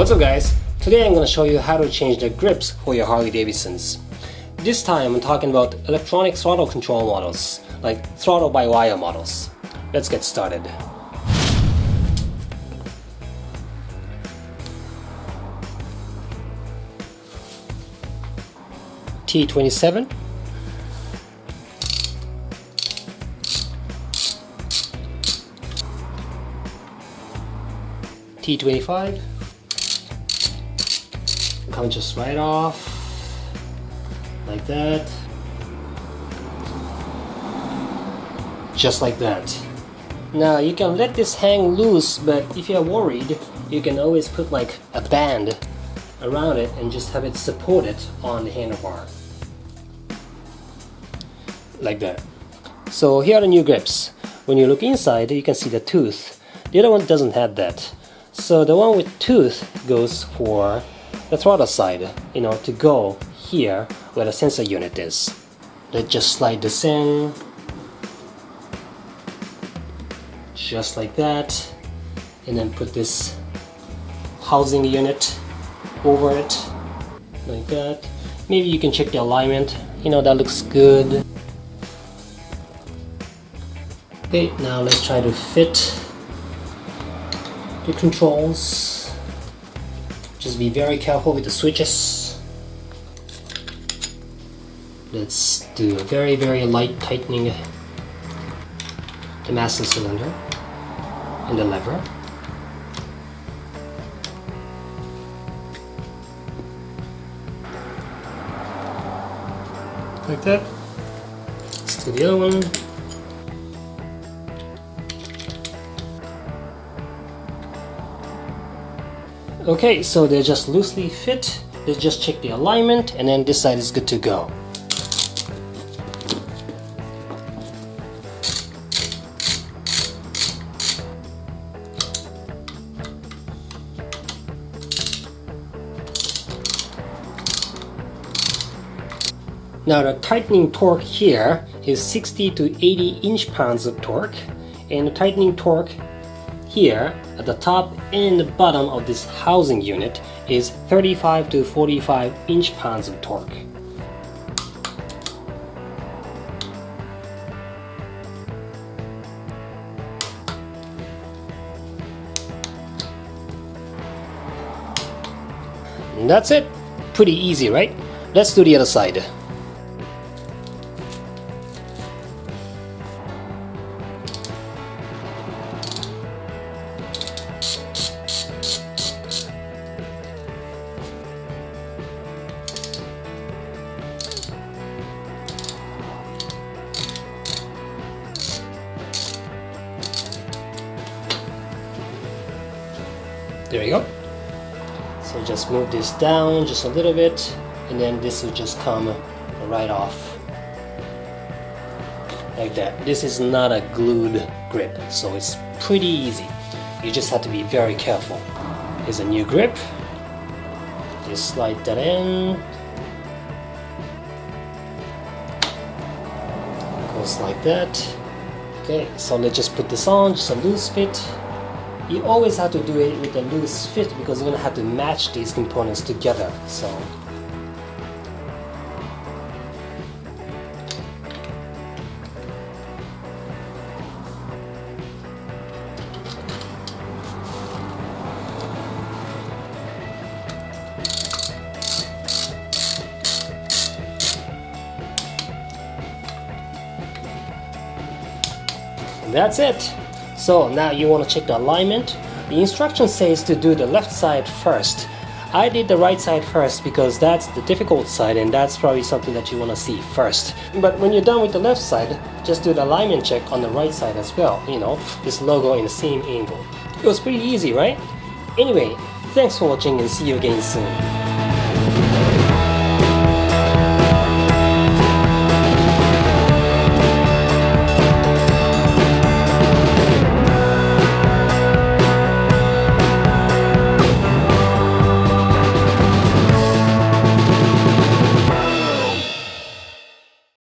What's up guys? Today I'm going to show you how to change the grips for your Harley-Davidsons. This time I'm talking about electronic throttle control models, like throttle by wire models. Let's get started. T27, T25, come just right off like that, just like that. Now you can let this hang loose, but if you're worried, you can always put like a band around it and just have it supported on the handlebar like that. So here are the new grips. When you look inside, you can see the tooth. The other one doesn't have that. So the one with tooth goes for the throttle side, to go here where the sensor unit is. Let's just slide this in, just like that, and then put this housing unit over it, like that. Maybe you can check the alignment, that looks good. Okay, now let's try to fit the controls. Just be very careful with the switches. Let's do a very, very light tightening the master cylinder and the lever. Like that. Let's do the other one. Okay, so they're just loosely fit. Let's just check the alignment, and then this side is good to go. Now the tightening torque here is 60 to 80 inch-pounds of torque, and the tightening torque here at the top and the bottom of this housing unit is 35 to 45 inch-pounds of torque. And that's it. Pretty easy, right? Let's do the other side. There you go. So just move this down just a little bit, and then this will just come right off like that. This is not a glued grip, so it's pretty easy. You just have to be very careful. Here's a new grip. Just slide that in. Goes like that. Okay, so let's just put this on, just a loose fit. You always have to do it with a loose fit because you're going to have to match these components together. So and that's it. So now you want to check the alignment. The instruction says to do the left side first. I did the right side first because that's the difficult side, and that's probably something that you want to see first. But when you're done with the left side, just do the alignment check on the right side as well. This logo in the same angle. It was pretty easy, right? Anyway, thanks for watching and see you again soon.